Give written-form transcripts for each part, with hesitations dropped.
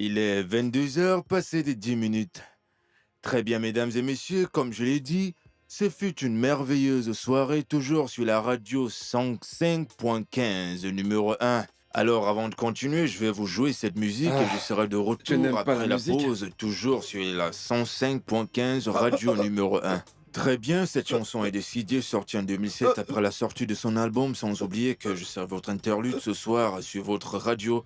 Il est 22 heures passées de 10 minutes. Très bien, mesdames et messieurs, comme je l'ai dit, ce fut une merveilleuse soirée, toujours sur la radio 105.15, numéro 1. Alors, avant de continuer, je vais vous jouer cette musique et je Ah, serai de je retour n'aime pas la après la musique. pause, toujours sur la 105.15, radio numéro 1. Très bien, cette chanson est décidée, sortie en 2007 après la sortie de son album, sans oublier que je serai votre interlude ce soir sur votre radio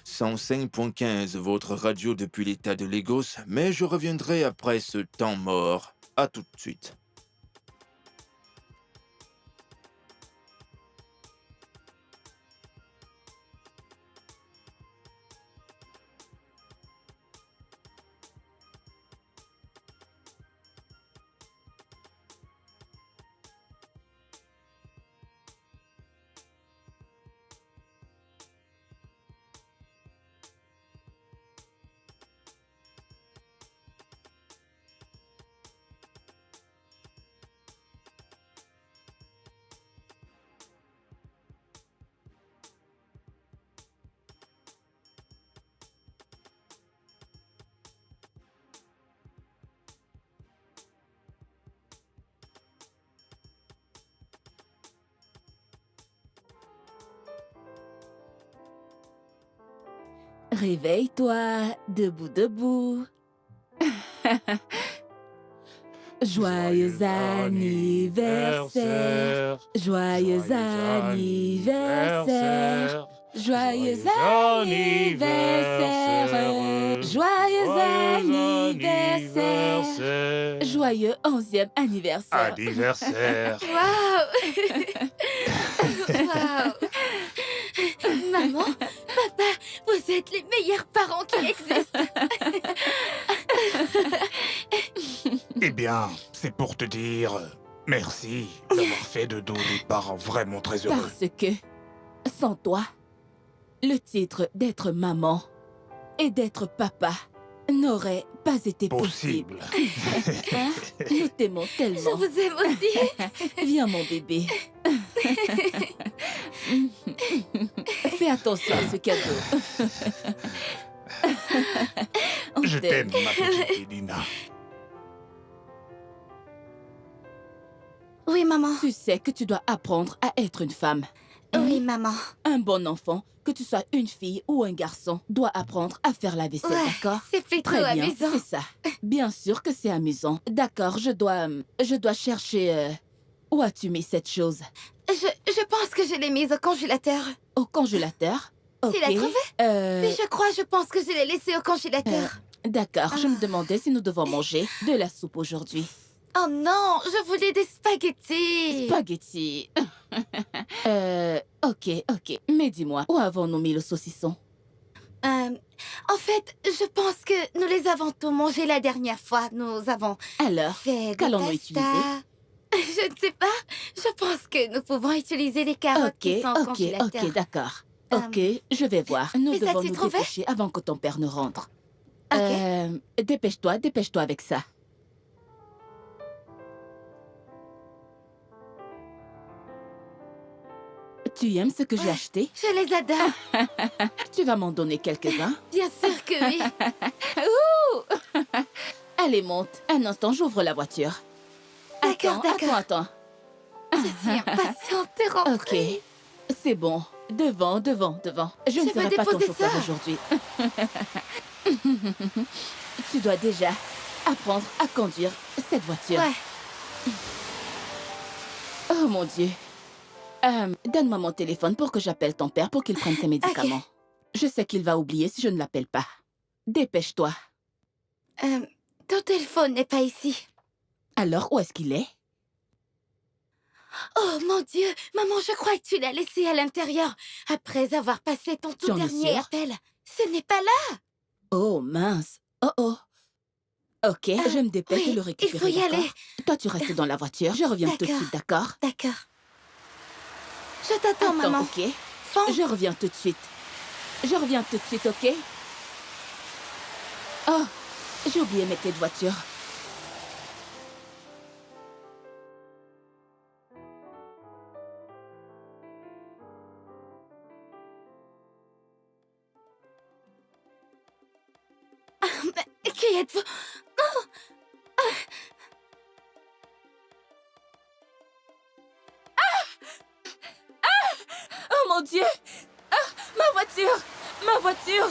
105.15, votre radio depuis l'état de Lagos, mais je reviendrai après ce temps mort. À tout de suite. Réveille-toi, debout, debout. Joyeux anniversaire, joyeux anniversaire, joyeux anniversaire, joyeux anniversaire, joyeux 11e anniversaire. Anniversaire. Waouh! Waouh! Maman, papa, vous êtes les meilleurs parents qui existent. Eh bien, c'est pour te dire merci d'avoir fait de nous des parents vraiment très heureux. Parce que, sans toi, le titre d'être maman et d'être papa n'aurait pas été possible. Hein? Nous t'aimons Je tellement. vous aime aussi. Viens, mon bébé. Fais attention à ce cadeau. On Je t'aime, ma petite Elina. Oui, maman. Tu sais que tu dois apprendre à être une femme. Oui, maman. Un bon enfant, que tu sois une fille ou un garçon, doit apprendre à faire la vaisselle, Ouais, d'accord? c'est plutôt Très bien, amusant. c'est ça. Bien sûr que c'est amusant. D'accord, je dois chercher... Où as-tu mis cette chose? Je pense que je l'ai mise au congélateur. Au congélateur? Tu l'as trouvée? Euh, Oui, je pense que je l'ai laissée au congélateur. D'accord, je me demandais si nous devons manger de la soupe aujourd'hui. Oh non, je voulais des spaghettis. Spaghetti. Ok. Mais dis-moi, où avons-nous mis le saucisson? En fait, je pense que nous les avons tous mangés la dernière fois. Nous avons Alors, fait des qu'allons-nous pastas. utiliser? Je ne sais pas. Je pense que nous pouvons utiliser les carottes qui sont au congélateur. Ok, d'accord. Ok, je vais voir. Nous mais devons as-tu nous trouvé? dépêcher avant que ton père ne rentre. Ok. Dépêche-toi avec ça. Tu aimes ce que j'ai acheté? Je les adore. Tu vas m'en donner quelques-uns? Bien sûr que oui. Allez, monte. Un instant, j'ouvre la voiture. D'accord, d'accord. Attends. Je suis impatiente de Ok, rentrer. c'est bon. Devant. Je ne Je veux serai pas ton déposer chauffeur ça. aujourd'hui. Tu dois déjà apprendre à conduire cette voiture. Ouais. Oh mon Dieu. Donne-moi mon téléphone pour que j'appelle ton père pour qu'il prenne ses médicaments. Je sais qu'il va oublier si je ne l'appelle pas. Dépêche-toi. Ton téléphone n'est pas ici. Alors, où est-ce qu'il est? Oh mon Dieu, maman, je crois que tu l'as laissé à l'intérieur après avoir passé ton tout Tu en es dernier sûre? appel. Ce n'est pas là. Oh, mince. Oh. Ok, je me dépêche oui, de le récupérer, il faut y d'accord? aller. Toi, tu restes dans la voiture. Je reviens tout de D'accord. suite, d'accord? D'accord. Je t'attends, Attends, maman. ok? Fonce. Je reviens tout de suite. Ok? Oh, j'ai oublié mes clés de voiture. Qui êtes-vous? Oh mon Dieu! Ah, ma voiture! Ma voiture!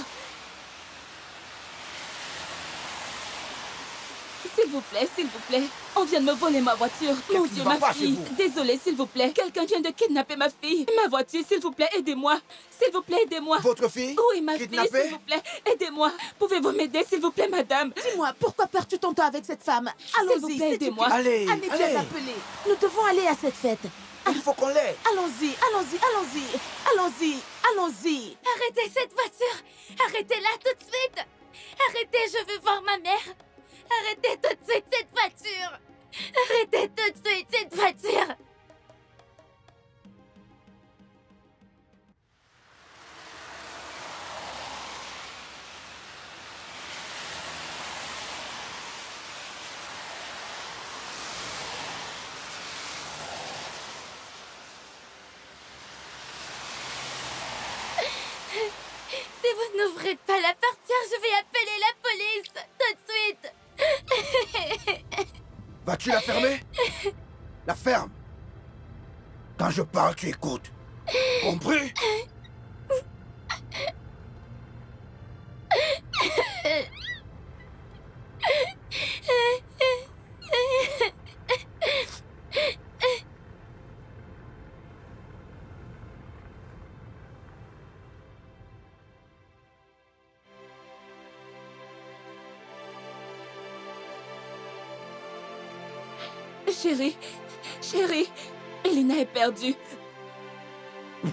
S'il vous plaît, on vient de me voler ma voiture. Mon Dieu, ma fille. Désolée, s'il vous plaît. Quelqu'un vient de kidnapper ma fille. Ma voiture, s'il vous plaît, aidez-moi. S'il vous plaît, aidez-moi. Votre fille? Oui, ma fille, Kidnappée? s'il vous plaît, aidez-moi. Pouvez-vous m'aider, s'il vous plaît, madame? Dis-moi, pourquoi perds-tu ton temps avec cette femme? S'il vous Allons-y, plaît, s'il te aidez-moi. plaît. Allez, Annie vient allez. d'appeler. Nous devons aller à cette fête. Il faut qu'on l'aide. Allons-y, allons-y, allons-y. Allons-y, allons-y. Arrêtez cette voiture! Arrêtez-la tout de suite! Arrêtez, je veux voir ma mère! Arrêtez tout de suite cette voiture! Arrêtez tout de suite cette voiture! Si vous n'ouvrez pas la portière, je vais appeler la police tout de suite. Vas-tu la fermer? La ferme. Quand je parle, tu écoutes. Compris? Chérie, chérie, Elena est perdue.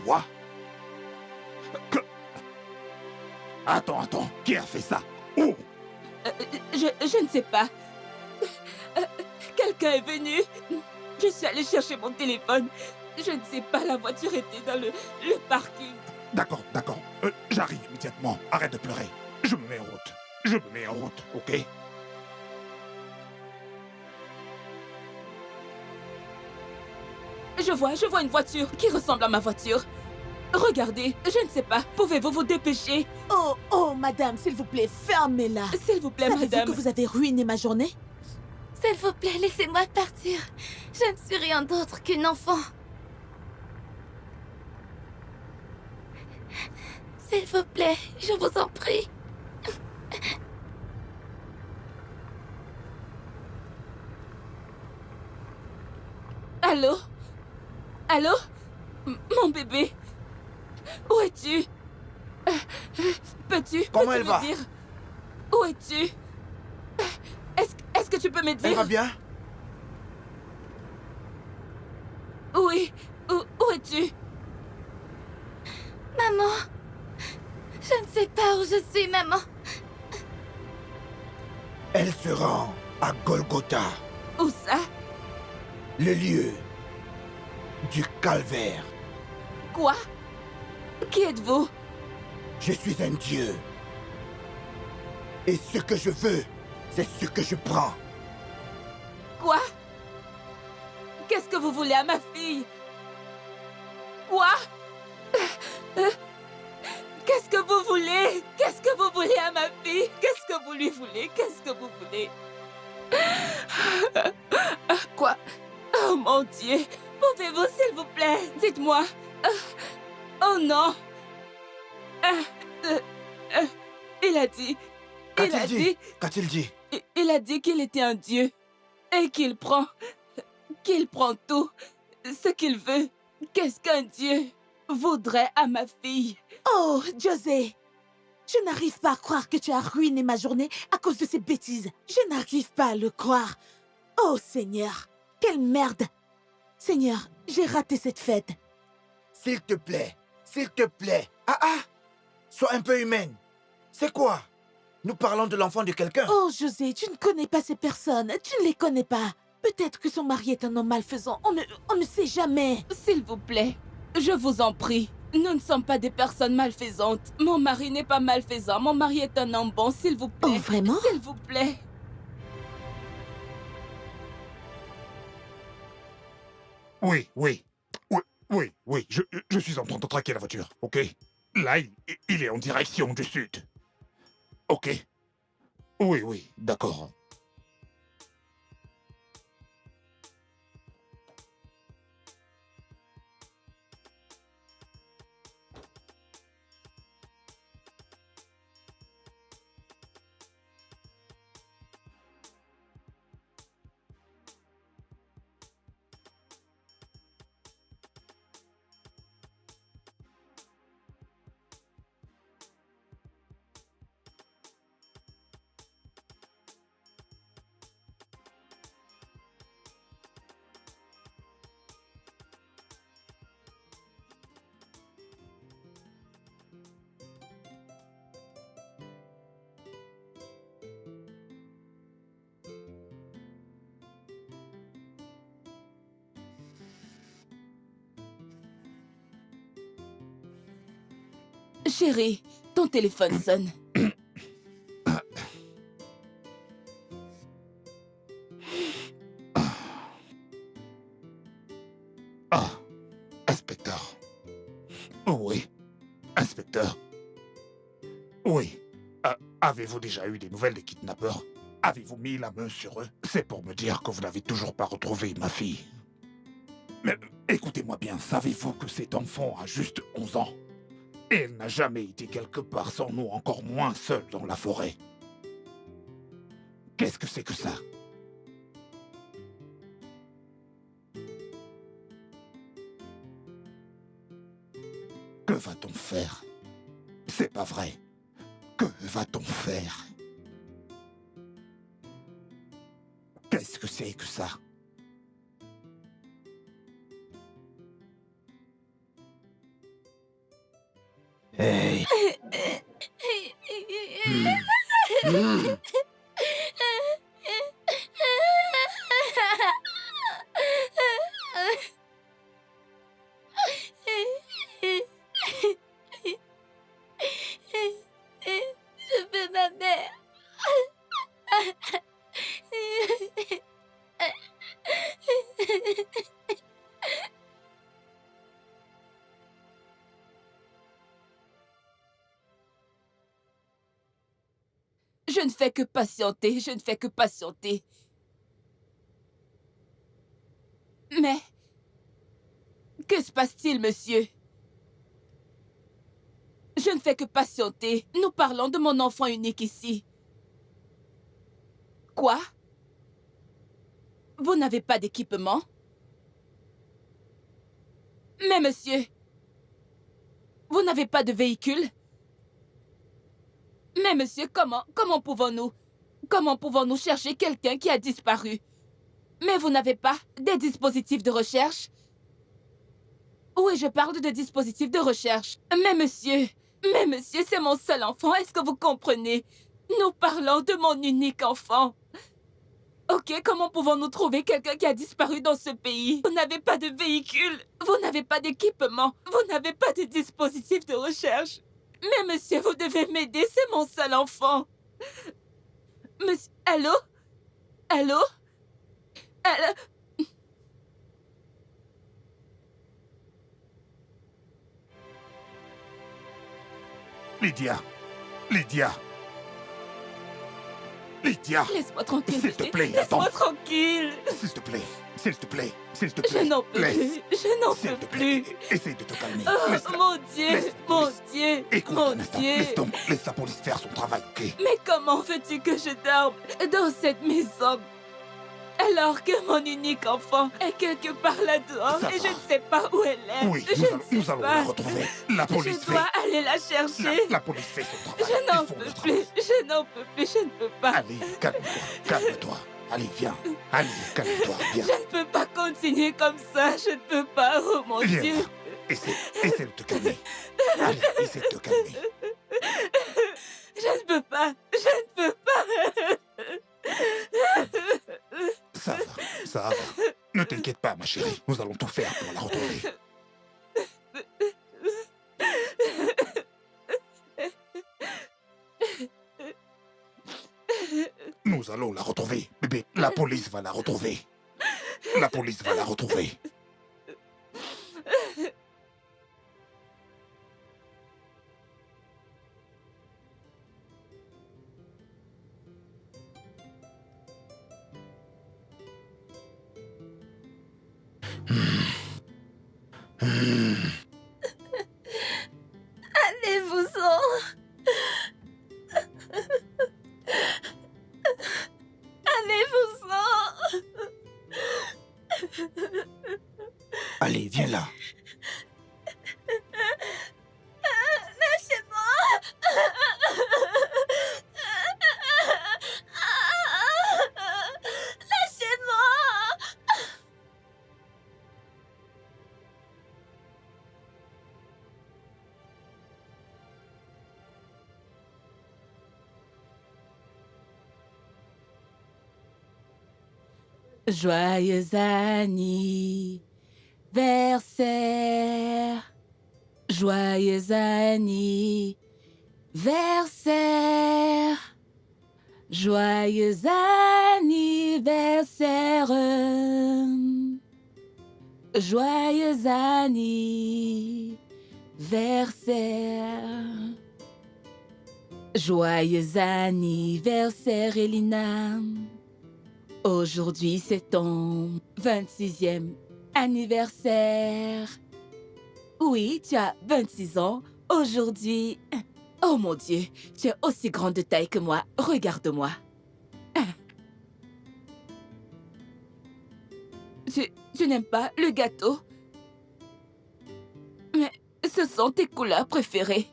Quoi? Que... Attends, qui a fait ça? Où? Je ne sais pas. Quelqu'un est venu. Je suis allée chercher mon téléphone. Je ne sais pas, la voiture était dans le parking. D'accord. J'arrive immédiatement. Arrête de pleurer. Je me mets en route. Ok? Je vois une voiture qui ressemble à ma voiture. Regardez, je ne sais pas. Pouvez-vous vous dépêcher? Oh, madame, s'il vous plaît, fermez-la. S'il vous plaît, Savez-vous madame. que vous avez ruiné ma journée? S'il vous plaît, laissez-moi partir. Je ne suis rien d'autre qu'une enfant. S'il vous plaît, je vous en prie. Allô? Allô? Mon bébé? Où es-tu? Peux-tu Comment elle me va? dire? Où es-tu? Est-ce que tu peux me Elle dire? va bien? Oui. Où es-tu? Maman, je ne sais pas où je suis, maman. Elle se rend à Golgotha, Où ça? le lieu du calvaire. Quoi? Qui êtes-vous? Je suis un dieu. Et ce que je veux, c'est ce que je prends. Quoi? Qu'est-ce que vous voulez à ma fille? Quoi? Qu'est-ce que vous voulez? Qu'est-ce que vous voulez à ma fille? Qu'est-ce que vous lui voulez? Qu'est-ce que vous voulez? Quoi? Oh mon Dieu! Pouvez-vous, s'il vous plaît? Dites-moi. Oh non! Il a dit... Qu'a-t-il dit? Qu'a-t-il dit? Il a dit qu'il était un dieu et qu'il prend tout ce qu'il veut. Qu'est-ce qu'un dieu voudrait à ma fille? Oh, José, je n'arrive pas à croire que tu as ruiné ma journée à cause de ces bêtises. Je n'arrive pas à le croire. Oh, Seigneur, quelle merde. Seigneur, j'ai raté cette fête. S'il te plaît, s'il te plaît. Sois un peu humaine. C'est quoi? Nous parlons de l'enfant de quelqu'un. Oh, José, tu ne connais pas ces personnes. Tu ne les connais pas. Peut-être que son mari est un homme malfaisant. On ne sait jamais. S'il vous plaît, je vous en prie. Nous ne sommes pas des personnes malfaisantes. Mon mari n'est pas malfaisant. Mon mari est un homme bon, s'il vous plaît. Oh, vraiment? S'il vous plaît. Oui. Je suis en train de traquer la voiture, ok? Là, il est en direction du sud. Ok? Oui, oui, d'accord. Chérie, ton téléphone sonne. Ah, inspecteur. Oui, inspecteur. Oui. Avez-vous déjà eu des nouvelles des kidnappeurs? Avez-vous mis la main sur eux? C'est pour me dire que vous n'avez toujours pas retrouvé ma fille. Mais écoutez-moi bien, savez-vous que cet enfant a juste 11 ans? Et elle n'a jamais été quelque part sans nous, encore moins seule dans la forêt. Qu'est-ce que c'est que ça? Que va-t-on faire? C'est pas vrai. Que va-t-on faire? Qu'est-ce que c'est que ça? Hey. Je veux ma mère. Je ne fais que patienter, je ne fais que patienter. Mais... que se passe-t-il, monsieur? Je ne fais que patienter. Nous parlons de mon enfant unique ici. Quoi? Vous n'avez pas d'équipement? Mais monsieur, vous n'avez pas de véhicule? Mais monsieur, comment pouvons-nous chercher quelqu'un qui a disparu? Mais vous n'avez pas des dispositifs de recherche? Oui, je parle de dispositifs de recherche. Mais monsieur, c'est mon seul enfant, est-ce que vous comprenez? Nous parlons de mon unique enfant. Ok, comment pouvons-nous trouver quelqu'un qui a disparu dans ce pays? Vous n'avez pas de véhicule, vous n'avez pas d'équipement, vous n'avez pas de dispositifs de recherche. Mais monsieur, vous devez m'aider, c'est mon seul enfant. Monsieur, allô? Allô? Allô? Lydia! Lydia! Lydia! Laisse-moi tranquille. S'il te plaît, attends. Laisse-moi tranquille. S'il te plaît, s'il te plaît, s'il te Je plaît. n'en peux Laisse. plus. Je n'en S'il peux te plaît, plus. essaye de te calmer. Oh, Laisse-la. mon Dieu, Laisse la mon police. Dieu, Écoute mon un instant, Dieu. laisse la police faire son travail, ok? Mais comment veux-tu que je dorme dans cette maison alors que mon unique enfant est quelque part là-dehors Ça et va. je ne sais pas où elle est? Oui, je nous allons la retrouver. La police Je dois aller la chercher. La police fait son travail. Je n'en Ils font peux le plus. travail. Je n'en peux plus. Je ne peux pas. Allez, calme-toi, calme-toi. Allez, viens. Allez, calme-toi, viens. Je ne peux pas continuer comme ça. Je ne peux pas. Oh mon Viens. Dieu. Essaie de te calmer. Allez, essaie de te calmer. Je ne peux pas. Je ne peux pas. Ça va, ça va. Ne t'inquiète pas, ma chérie. Nous allons tout faire pour la retrouver. Nous allons la retrouver, bébé. La police va la retrouver. La police va la retrouver. Allez-vous-en. Allez-vous-en. Allez, viens là. Lâchez-moi. Joyeux anniversaire. Joyeux anniversaire. Joyeux anniversaire. Joyeux anniversaire. Joyeux anniversaire, Elina. Aujourd'hui, c'est ton 26e anniversaire. Oui, tu as 26 ans aujourd'hui. Oh mon Dieu, tu es aussi grande de taille que moi. Regarde-moi. Tu n'aimes pas le gâteau? Mais ce sont tes couleurs préférées.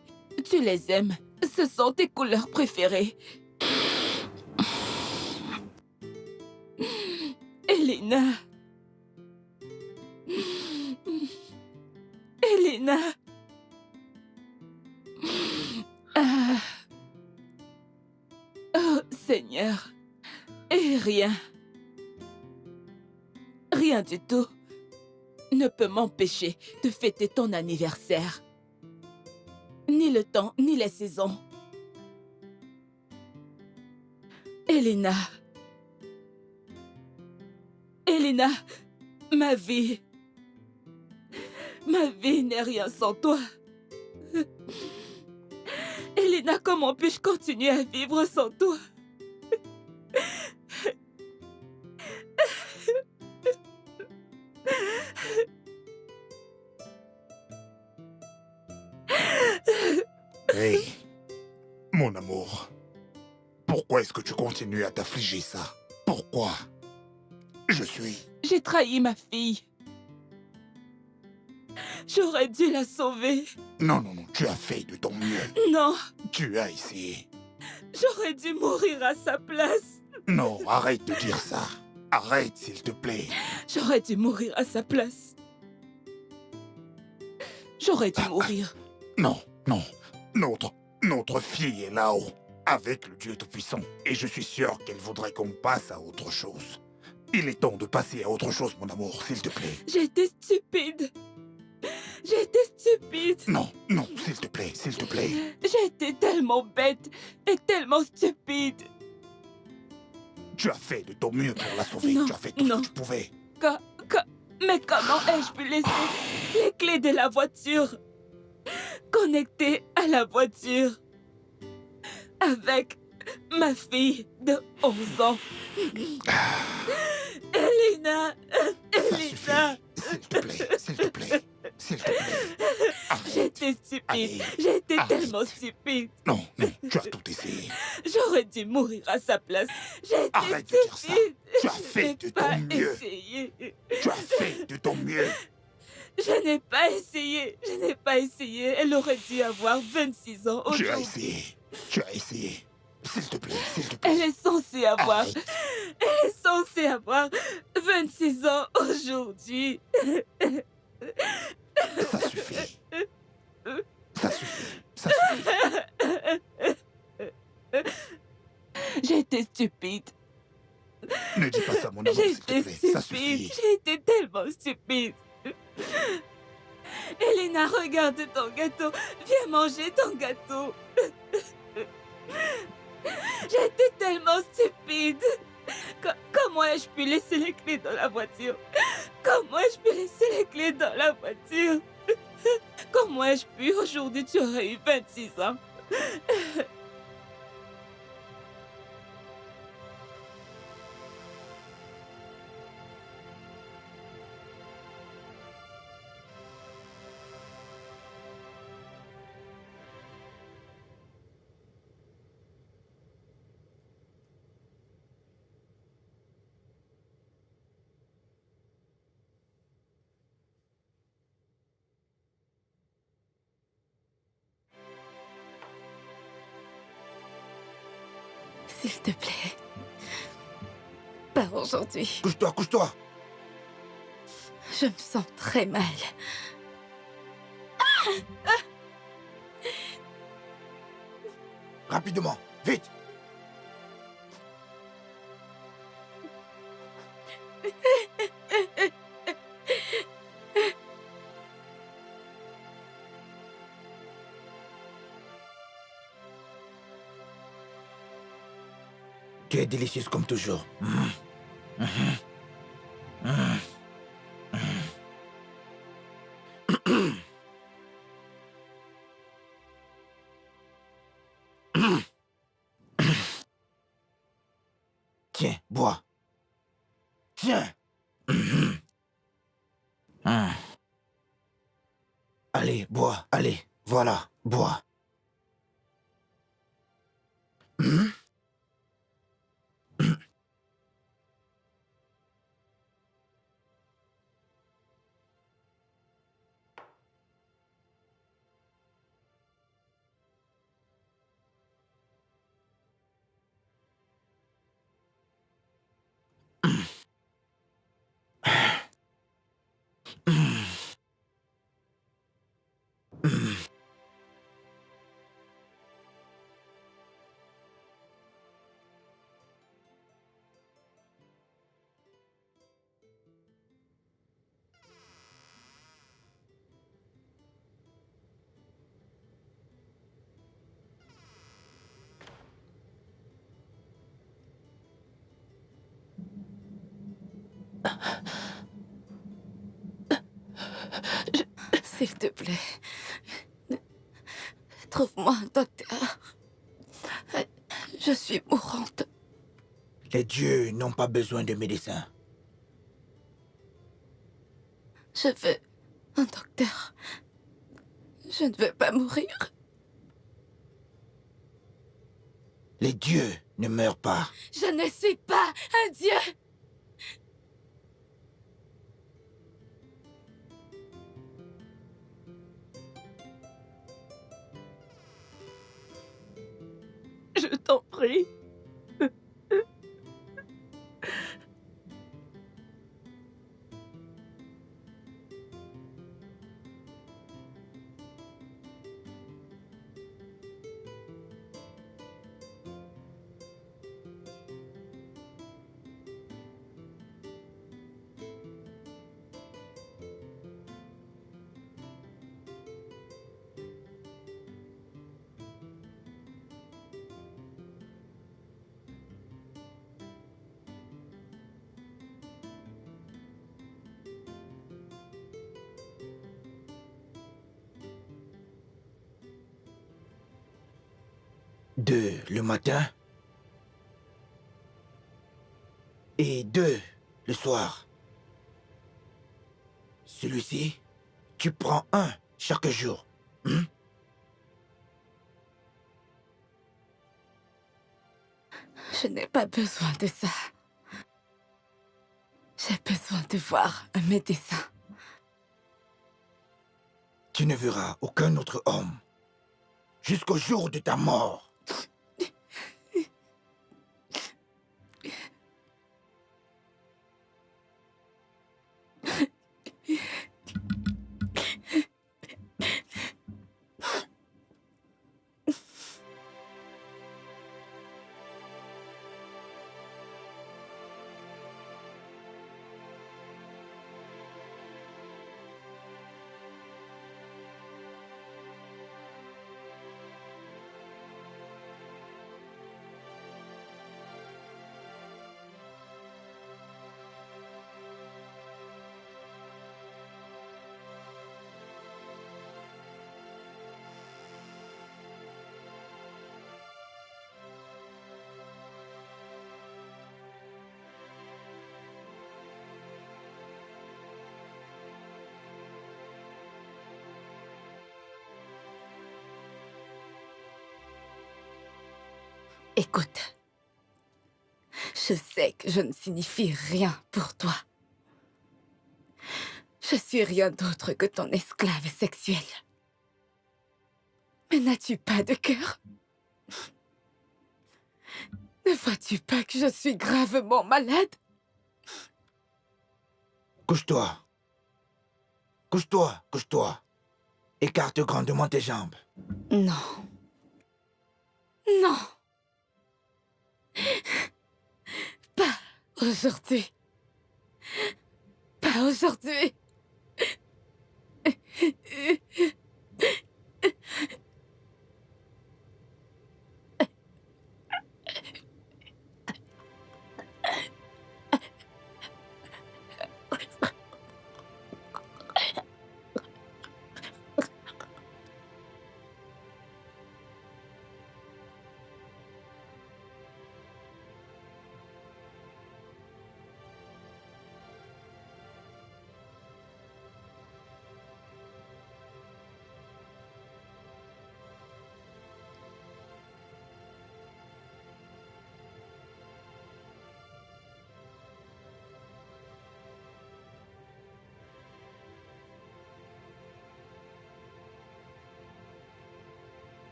Tu les aimes. Ce sont tes couleurs préférées. Elena. Elena. Ah. Oh Seigneur. Et rien. Rien du tout ne peut m'empêcher de fêter ton anniversaire. Ni le temps, ni les saisons. Elena. Elena, ma vie. Ma vie n'est rien sans toi. Elena, comment puis-je continuer à vivre sans toi? Hey, mon amour, pourquoi est-ce que tu continues à t'affliger ça? Pourquoi? Je suis... J'ai trahi ma fille. J'aurais dû la sauver. Non, non, non, tu as fait de ton mieux. Non, Tu as essayé. j'aurais dû mourir à sa place. Non, arrête de dire ça. Arrête, s'il te plaît. J'aurais dû mourir à sa place. J'aurais dû mourir. Non, non. Notre fille est là-haut, avec le Dieu Tout-Puissant. Et je suis sûr qu'elle voudrait qu'on passe à autre chose. Il est temps de passer à autre chose, mon amour, s'il te plaît. J'ai été stupide. J'ai été stupide. Non, non, s'il te plaît, s'il te plaît. J'ai été tellement bête et tellement stupide. Tu as fait de ton mieux pour la sauver. Non, Tu as fait tout non. ce que tu pouvais. Mais comment ai-je pu laisser les clés de la voiture connectées à la voiture avec ma fille de 11 ans? Elena, Ça suffit. Elena. S'il te plaît, s'il te plaît, s'il te plaît. J'ai Arrête. été stupide. Allez, J'ai été arrête. tellement stupide. Non, non, tu as tout essayé. J'aurais dû mourir à sa place. J'ai été Arrête de dire ça. stupide. Tu as Je fait n'ai de pas ton mieux. essayé. Tu as fait de ton mieux. Je n'ai pas essayé. Je n'ai pas essayé. Elle aurait dû avoir 26 ans Tu as aujourd'hui. essayé. Tu as essayé. S'il te plaît, s'il te Elle plaît. est censée avoir... Arrête. Elle est censée avoir 26 ans aujourd'hui. Ça suffit. Ça suffit. Ça suffit. J'ai été stupide. Ne dis pas ça, mon amour, J'ai s'il te été plaît. Ça stupide. suffit. J'ai été tellement stupide. Elena, regarde ton gâteau. Viens manger ton gâteau. J'ai été tellement stupide. Comment ai-je pu laisser les clés dans la voiture? Comment ai-je pu laisser les clés dans la voiture? Comment ai-je pu? Aujourd'hui, tu aurais eu 26 ans. S'il te plaît. Pas aujourd'hui. Couche-toi, couche-toi. Je me sens très mal. Rapidement, vite. Tu es délicieuse comme toujours. Tiens, bois. Tiens. Allez, bois, allez. Voilà, bois. S'il te plaît. Trouve-moi un docteur. Je suis mourante. Les dieux n'ont pas besoin de médecins. Je veux un docteur. Je ne veux pas mourir. Les dieux ne meurent pas. Je ne suis pas un dieu. Je t'en prie. Deux le matin et deux le soir. Celui-ci, tu prends un chaque jour. Je n'ai pas besoin de ça. J'ai besoin de voir un médecin. Tu ne verras aucun autre homme jusqu'au jour de ta mort. Écoute, je sais que je ne signifie rien pour toi. Je suis rien d'autre que ton esclave sexuelle. Mais n'as-tu pas de cœur? Ne vois-tu pas que je suis gravement malade? Couche-toi. Couche-toi, couche-toi. Écarte grandement tes jambes. Non. Non. Pas aujourd'hui. Pas aujourd'hui.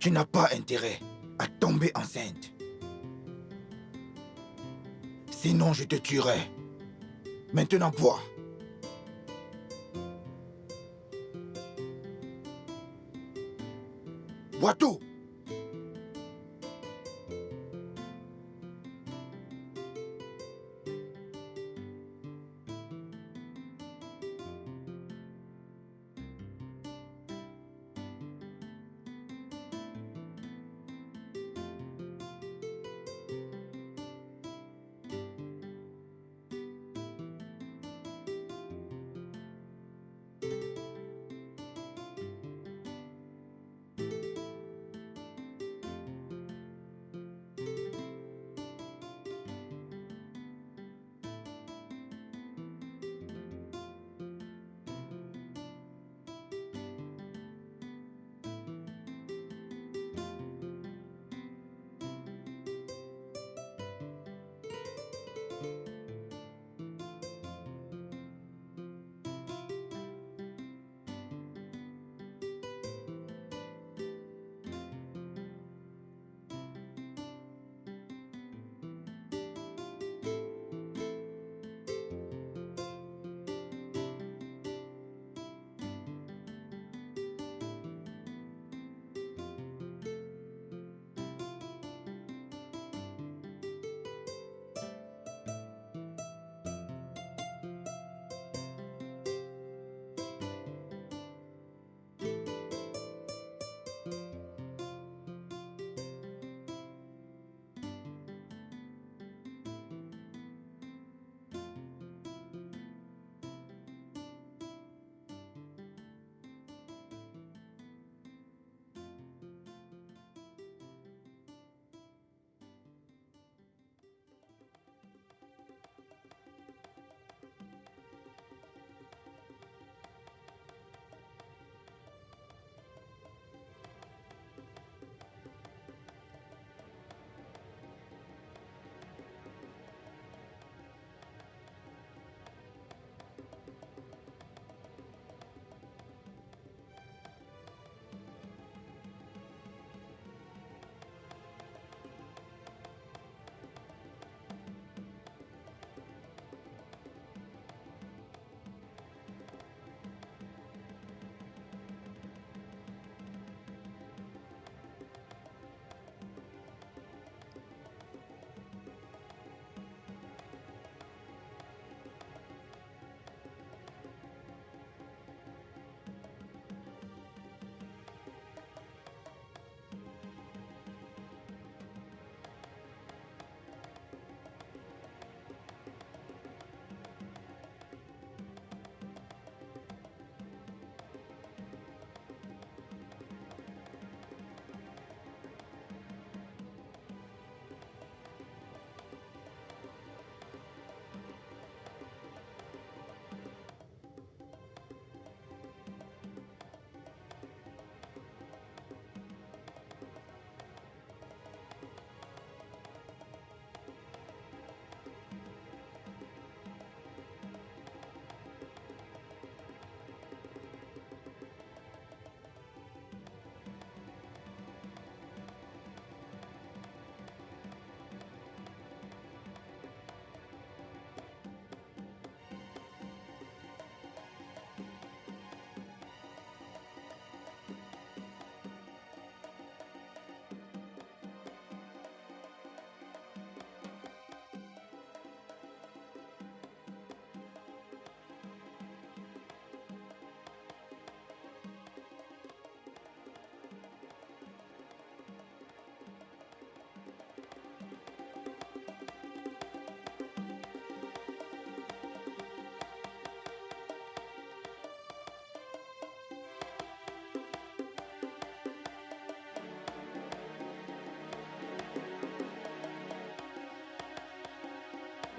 Tu n'as pas intérêt à tomber enceinte. Sinon, je te tuerai. Maintenant, bois. Bois tout.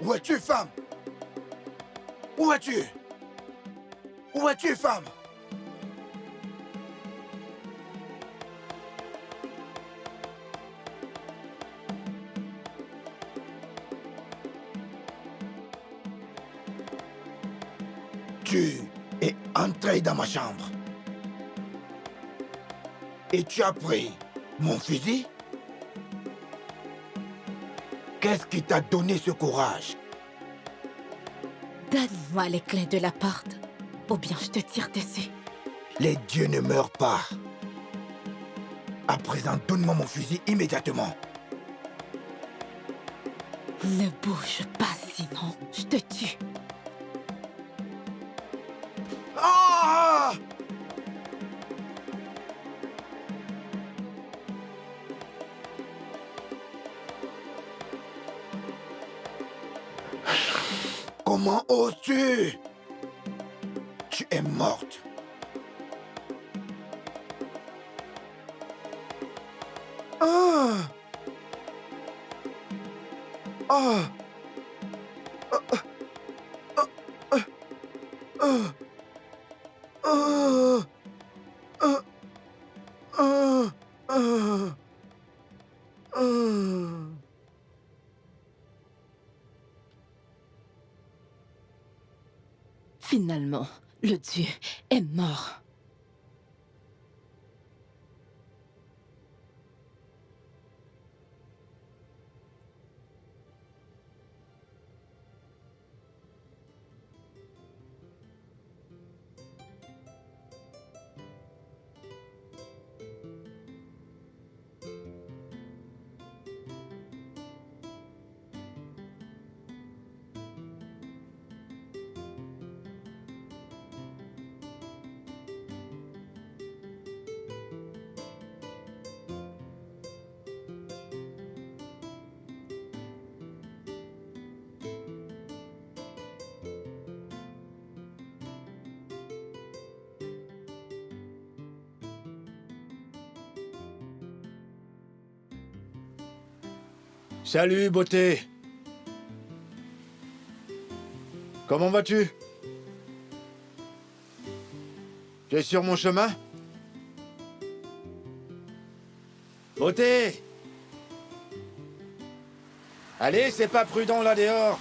Où es-tu, femme? Où es-tu? Où es-tu, femme? Tu es entré dans ma chambre. Et tu as pris mon fusil? Qu'est-ce qui t'a donné ce courage? Donne-moi les clés de la porte, ou bien je te tire dessus. Les dieux ne meurent pas. À présent, donne-moi mon fusil immédiatement. Ne bouge pas, sinon je te tue. Ah! Comment oses-tu? Tu es morte. Ah! Ah! Ah! Ah! Ah! Ah! Ah! Ah! Ah! Ah! Ah! Finalement, le dieu est mort. Salut, beauté. Comment vas-tu? Tu es sur mon chemin? Beauté! Allez, c'est pas prudent là dehors.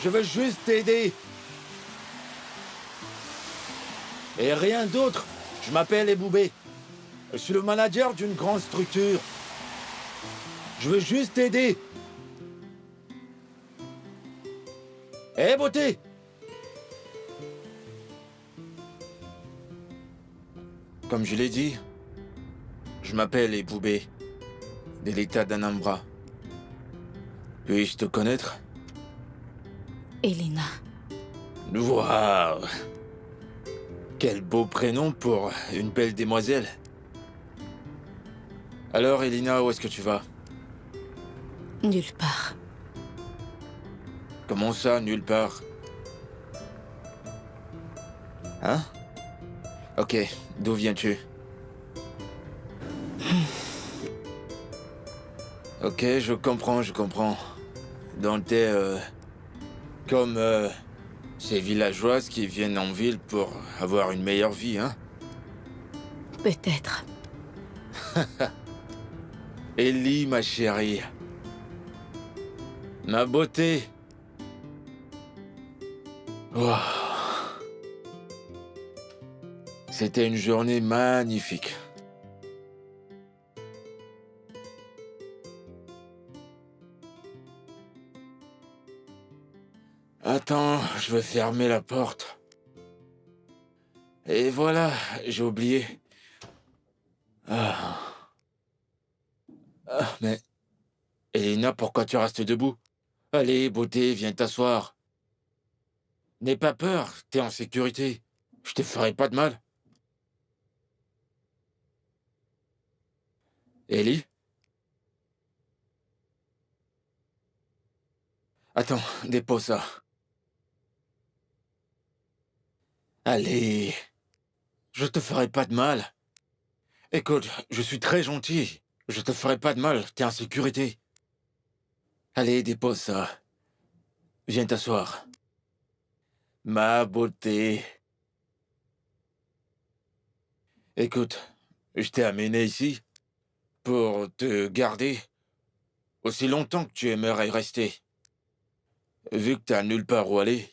Je veux juste t'aider. Et rien d'autre. Je m'appelle Eboubé. Je suis le manager d'une grande structure. Je veux juste t'aider. Hé, beauté! Comme je l'ai dit, je m'appelle Eboubé, de l'état d'Anambra. Puis-je te connaître? Elena, Waouh! Quel beau prénom pour une belle demoiselle. Alors, Elina, où est-ce que tu vas? nulle part. Comment ça, nulle part? Hein? Ok, d'où viens-tu? Ok, je comprends, je comprends. Donc t'es comme ces villageoises qui viennent en ville pour avoir une meilleure vie, hein? Peut-être. Ellie, ma chérie. Ma beauté. Wow. C'était une journée magnifique. Attends, je vais fermer la porte. Et voilà, j'ai oublié. Ah. Ah, mais... Elena, pourquoi tu restes debout? Allez, beauté, viens t'asseoir. N'aie pas peur, t'es en sécurité. Je te ferai pas de mal. Ellie? Attends, dépose ça. Allez, je te ferai pas de mal. Écoute, je suis très gentil. Je te ferai pas de mal, t'es en sécurité. Allez, dépose ça. Viens t'asseoir. Ma beauté. Écoute, je t'ai amené ici pour te garder aussi longtemps que tu aimerais y rester. Vu que t'as nulle part où aller,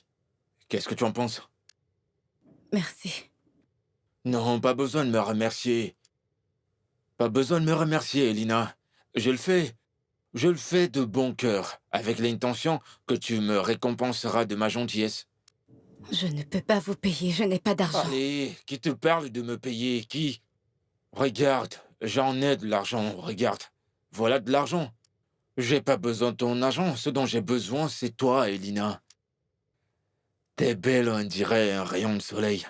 qu'est-ce que tu en penses? Merci. Non, pas besoin de me remercier. Pas besoin de me remercier, Elina. Je le fais de bon cœur, avec l'intention que tu me récompenseras de ma gentillesse. Je ne peux pas vous payer, je n'ai pas d'argent. Allez, qui te parle de me payer? Qui? Regarde, j'en ai de l'argent, regarde. Voilà de l'argent. J'ai pas besoin de ton argent, ce dont j'ai besoin, c'est toi, Elina. T'es belle, on dirait un rayon de soleil.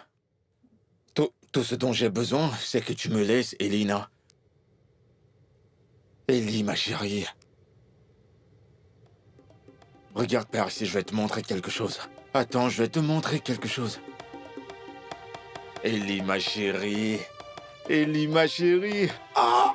Tout ce dont j'ai besoin, c'est que tu me laisses, Elina. Ellie, ma chérie. Regarde par ici, je vais te montrer quelque chose. Attends, je vais te montrer quelque chose. Ellie, ma chérie. Ellie, ma chérie. Ah!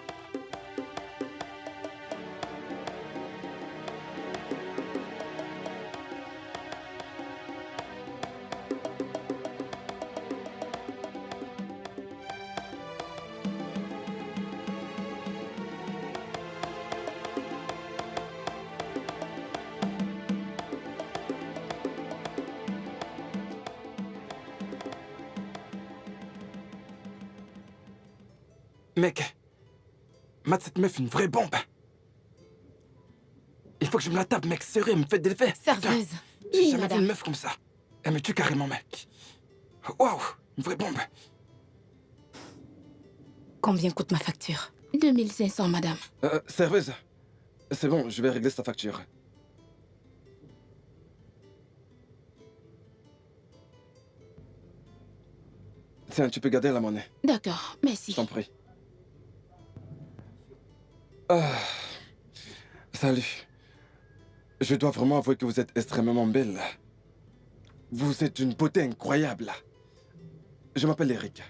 Mec, Matt, cette meuf, une vraie bombe. Il faut que je me la tape, mec, sérieux, elle me fait de l'effet. Serveuse. J'ai Oui, jamais vu madame. une meuf comme ça. Elle me tue carrément, mec. Waouh, une vraie bombe. Combien coûte ma facture? 2500, madame. Serveuse, c'est bon, je vais régler sa facture. Tiens, tu peux garder la monnaie, D'accord, merci. je t'en prie. Ah, salut. Je dois vraiment avouer que vous êtes extrêmement belle. Vous êtes une beauté incroyable. Je m'appelle Eric.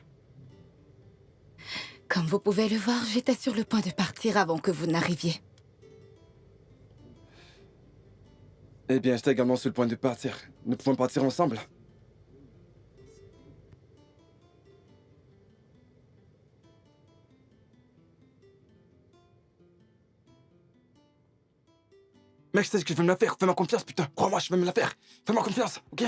Comme vous pouvez le voir, j'étais sur le point de partir avant que vous n'arriviez. Eh bien, j'étais également sur le point de partir. Nous pouvons partir ensemble. Mec, je sais ce que je vais me la faire. Fais-moi confiance, putain. Crois-moi, je vais me la faire. Fais-moi confiance, ok?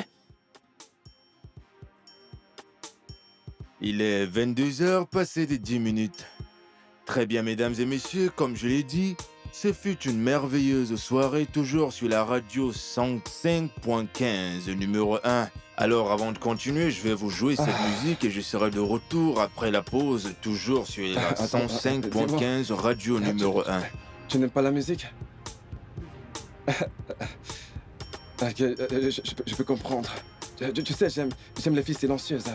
Il est 22h passé des 10 minutes. Très bien, mesdames et messieurs, comme je l'ai dit, ce fut une merveilleuse soirée, toujours sur la radio 105.15, numéro 1. Alors, avant de continuer, je vais vous jouer cette musique et je serai de retour après la pause, toujours sur la 105.15, radio numéro 1. Tu n'aimes pas la musique? Ok, je peux comprendre. Tu sais, j'aime les filles silencieuses.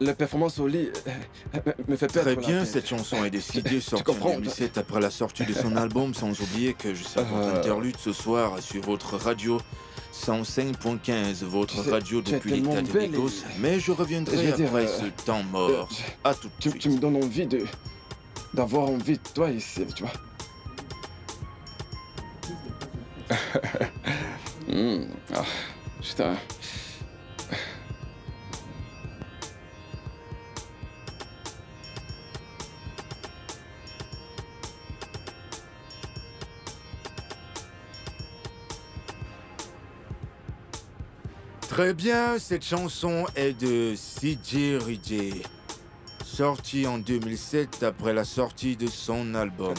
La performance au lit me fait perdre Très la bien, tête. cette chanson est décidée, sortie comprends, en 2007 après la sortie de son album, sans oublier que je serai votre interlude ce soir sur votre radio 105.15, votre Tu sais, radio tu es depuis l'État tellement de belle l'Écosse, et- mais je reviendrai je veux dire, après ce temps mort. À tout de suite. Tu me donnes envie d'avoir envie de toi ici, tu vois. Ah, putain. Très bien, cette chanson est de CJ Ridgey, sortie en 2007 après la sortie de son album.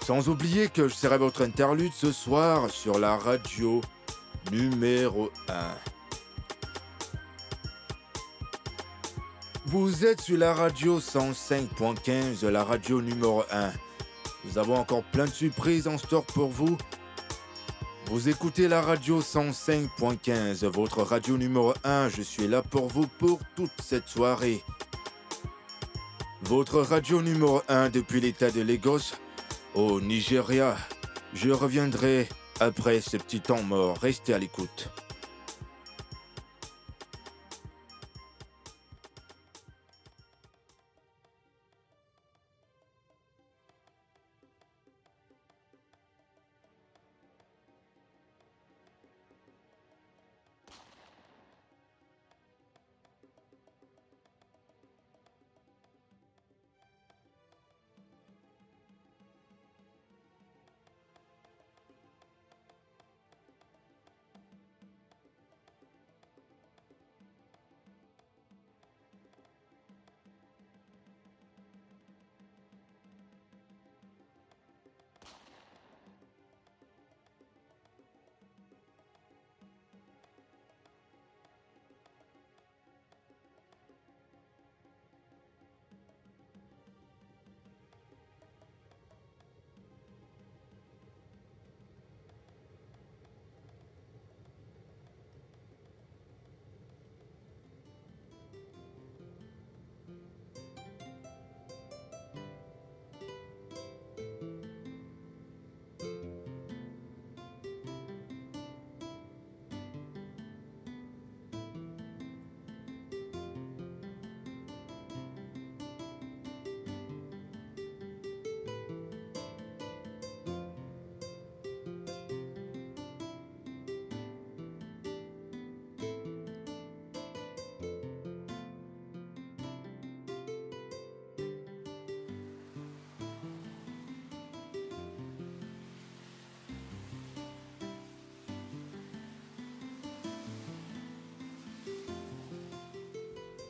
Sans oublier que je serai votre interlude ce soir sur la radio numéro 1. Vous êtes sur la radio 105.15, la radio numéro 1. Nous avons encore plein de surprises en stock pour vous. Vous écoutez la radio 105.15, votre radio numéro 1. Je suis là pour vous pour toute cette soirée. Votre radio numéro 1 depuis l'État de Lagos, au Nigeria. Je reviendrai après ce petit temps mort. Restez à l'écoute.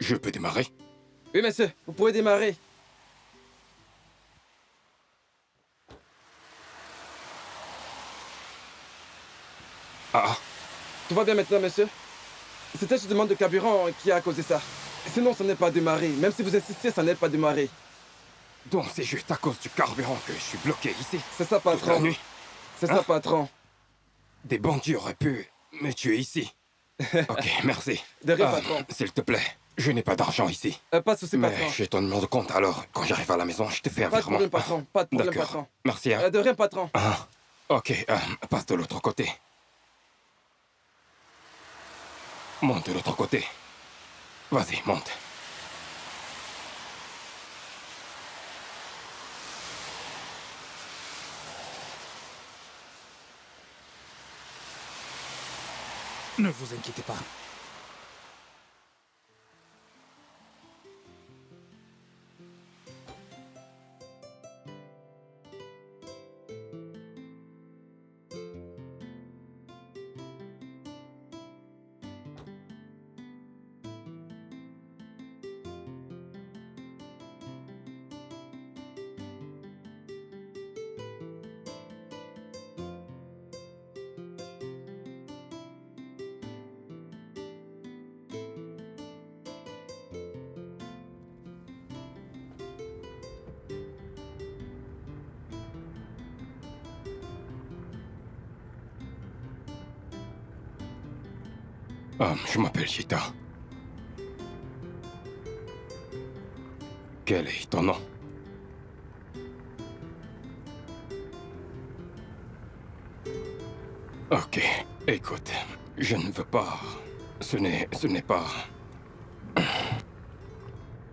Je peux démarrer? Oui, monsieur, vous pouvez démarrer. Ah, Tout va bien maintenant, monsieur? C'était juste une demande de carburant qui a causé ça. Sinon, ça n'est pas démarré. Même si vous insistez, ça n'est pas démarré. donc c'est juste à cause du carburant que je suis bloqué ici. C'est ça, Toute la patron. nuit. C'est Hein? ça, patron. Des bandits auraient pu me tuer ici. Ok, merci. De rien, patron. S'il te plaît, je n'ai pas d'argent ici. Pas de souci, Mais patron. j'ai ton numéro de compte, alors quand j'arrive à la maison, je te fais un Pas de virement. problème, patron. Pas de problème, D'accord. patron. Merci. Hein. De rien, patron. Ah, ok, passe de l'autre côté. Monte de l'autre côté. Vas-y, monte. Ne vous inquiétez pas. Je m'appelle Chita. Quel est ton nom? Ok, écoute, je ne veux pas... Ce n'est pas...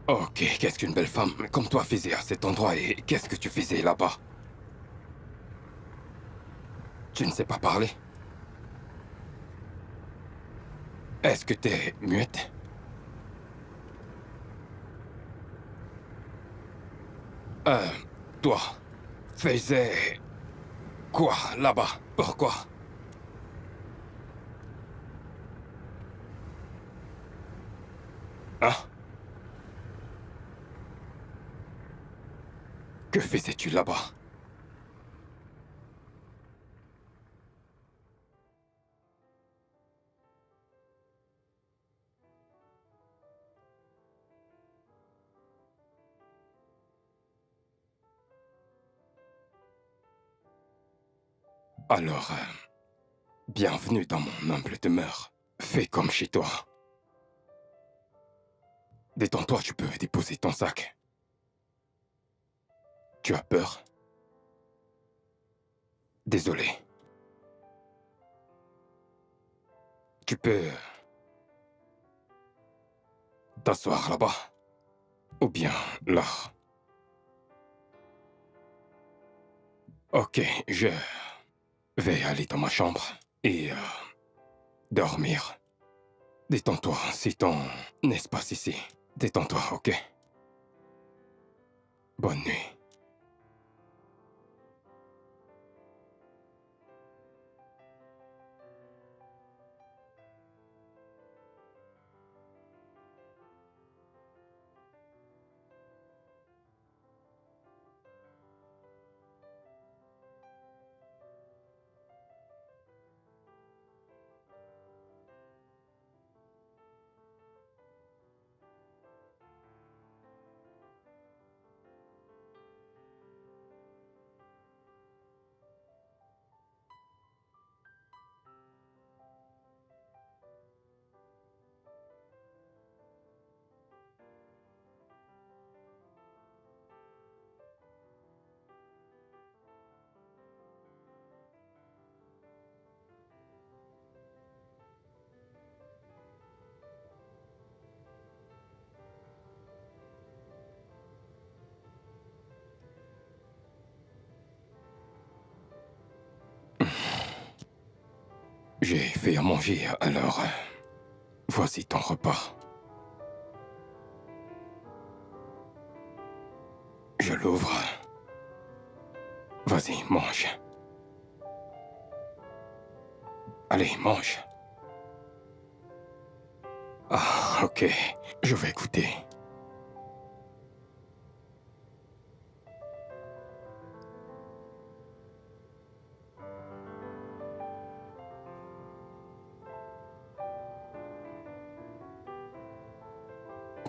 Ok, qu'est-ce qu'une belle femme comme toi faisait à cet endroit et qu'est-ce que tu faisais là-bas? Tu ne sais pas parler? Est-ce que t'es muette? Toi, faisais quoi là-bas? Pourquoi? Hein? Que faisais-tu là-bas? Alors, bienvenue dans mon humble demeure. Fais comme chez toi. Détends-toi, tu peux déposer ton sac. Tu as peur? Désolé. Tu peux t'asseoir là-bas. Ou bien là. Ok, je vais aller dans ma chambre et dormir. Détends-toi, c'est ton espace ici. Détends-toi, ok? Bonne nuit. J'ai fait à manger, alors voici ton repas. Je l'ouvre. Vas-y, mange. Allez, mange. Ah, Ok, je vais écouter.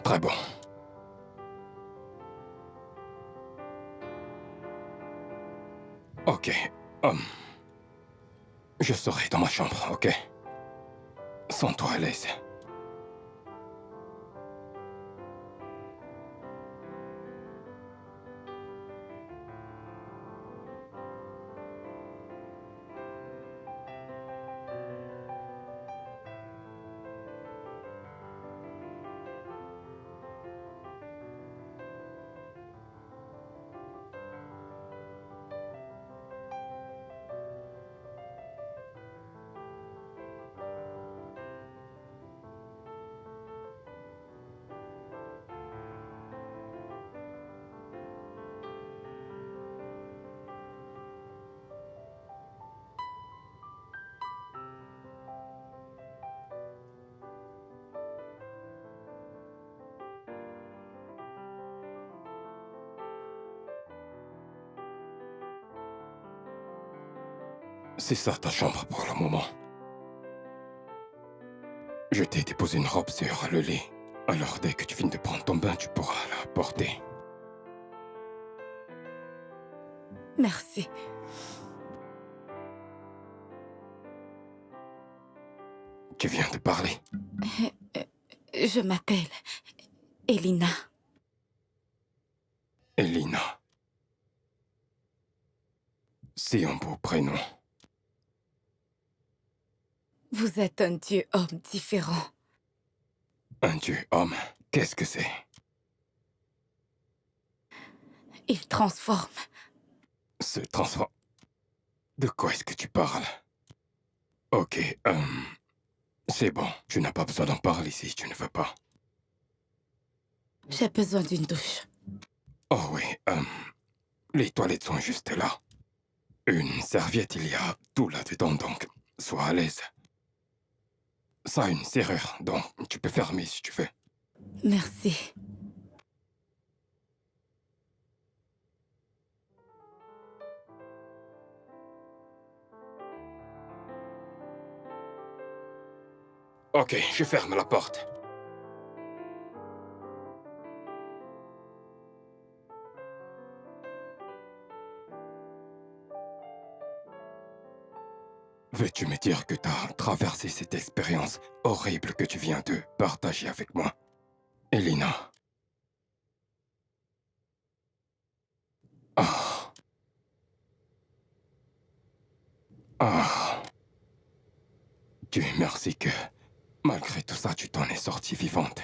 Très bon. Ok. Je serai dans ma chambre, ok? Sens-toi à l'aise. C'est ça ta chambre pour le moment. Je t'ai déposé une robe sur le lit. Alors dès que tu finis de prendre ton bain, tu pourras la porter. Merci. Tu viens de parler. Je m'appelle Elina. Elina. C'est un beau prénom. Vous êtes un dieu homme différent. Un dieu homme, qu'est-ce que c'est? Il transforme. Se transforme. De quoi est-ce que tu parles? Ok, c'est bon. Tu n'as pas besoin d'en parler si tu ne veux pas. J'ai besoin d'une douche. Oh oui, les toilettes sont juste là. Une serviette, il y a tout là-dedans, donc sois à l'aise. Ça a une serrure, donc tu peux fermer si tu veux. Merci. Ok, je ferme la porte. Veux-tu me dire que t'as traversé cette expérience horrible que tu viens de partager avec moi, Elina? Ah. Ah. Dieu merci que, malgré tout ça, tu t'en es sortie vivante.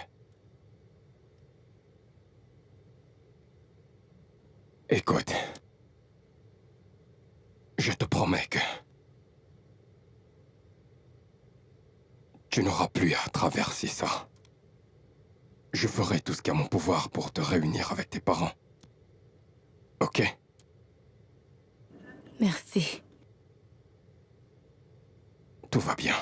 Écoute, je te promets que tu n'auras plus à traverser ça. Je ferai tout ce qui est à mon pouvoir pour te réunir avec tes parents. Ok? Merci. Tout va bien.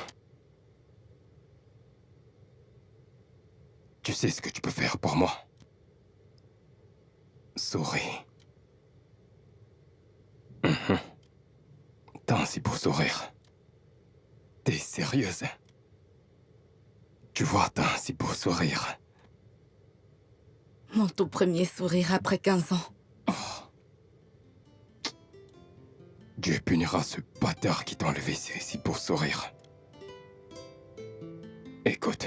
Tu sais ce que tu peux faire pour moi? Souris. T'as un si beau sourire. T'es sérieuse? Tu vois, t'as un si beau sourire. Mon tout premier sourire après 15 ans. Dieu punira ce bâtard qui t'a enlevé ce si beau sourire. Écoute.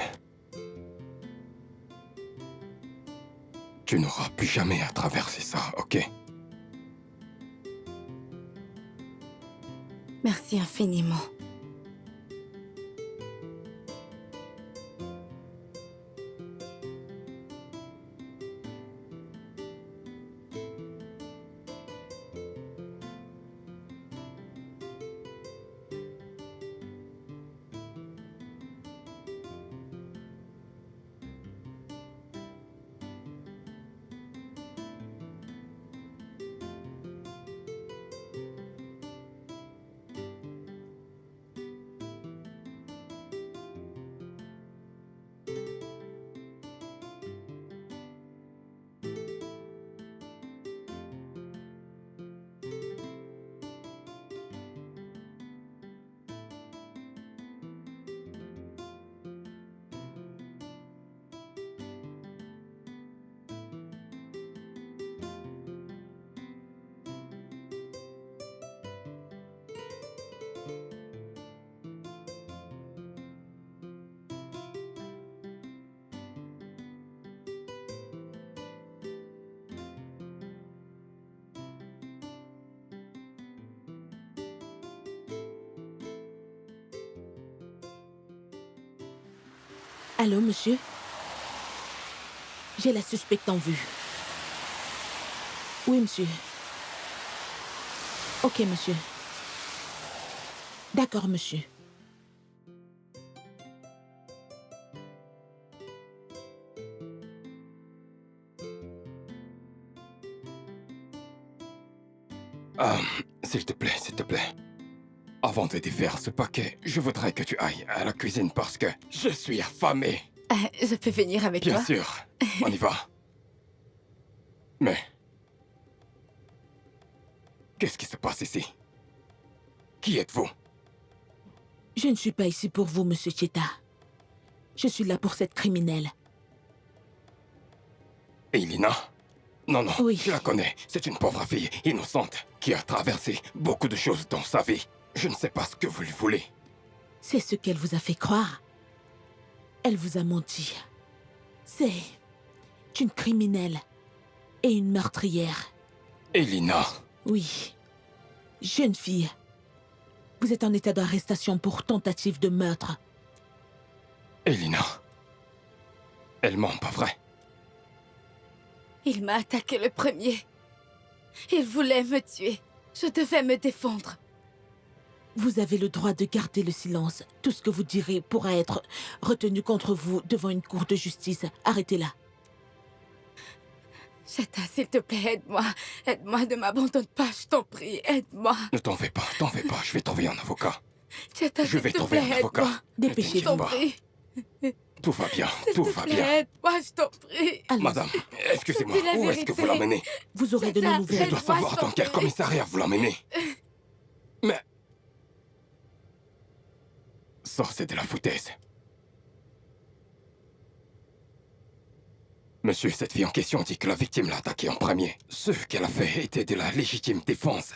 Tu n'auras plus jamais à traverser ça, ok? Merci infiniment. Allô, monsieur? J'ai la suspecte en vue. Oui, monsieur. Ok, monsieur. D'accord, monsieur. S'il te plaît, s'il te plaît. Avant de défaire ce paquet, je voudrais que tu ailles à la cuisine parce que je suis affamé. Je peux venir avec Bien toi? sûr, on y va. Mais... qu'est-ce qui se passe ici? Qui êtes-vous? Je ne suis pas ici pour vous, monsieur Cheta. Je suis là pour cette criminelle. Elina? Non, non, Oui. je la connais. C'est une pauvre fille innocente qui a traversé beaucoup de choses dans sa vie. Je ne sais pas ce que vous lui voulez. C'est ce qu'elle vous a fait croire. Elle vous a menti. C'est une criminelle et une meurtrière. Elina, Oui. Jeune fille, vous êtes en état d'arrestation pour tentative de meurtre. Elina. Elle ment, pas vrai? Il m'a attaqué le premier. Il voulait me tuer. Je devais me défendre. Vous avez le droit de garder le silence. Tout ce que vous direz pourra être retenu contre vous devant une cour de justice. Arrêtez-la. Cheta, s'il te plaît, aide-moi. Aide-moi, ne m'abandonne pas, je t'en prie, aide-moi. Ne t'en fais pas, je vais trouver un avocat. Cheta, Je vais trouver un avocat. aide-moi. Je Dépêchez-vous. t'en pas. prie. Tout va bien, S'il tout te va plaît, bien. aide-moi, je t'en prie. Allez-y. Madame, excusez-moi, Je dis la où est-ce que vous vérité. l'emmenez? Vous aurez de Cheta, nos Je nouvelles. dois aide-moi, savoir je t'en dans quel prie. commissariat vous l'emmenez. Mais... ça, c'est de la foutaise. Monsieur, cette fille en question dit que la victime l'a attaquée en premier. Ce qu'elle a fait était de la légitime défense.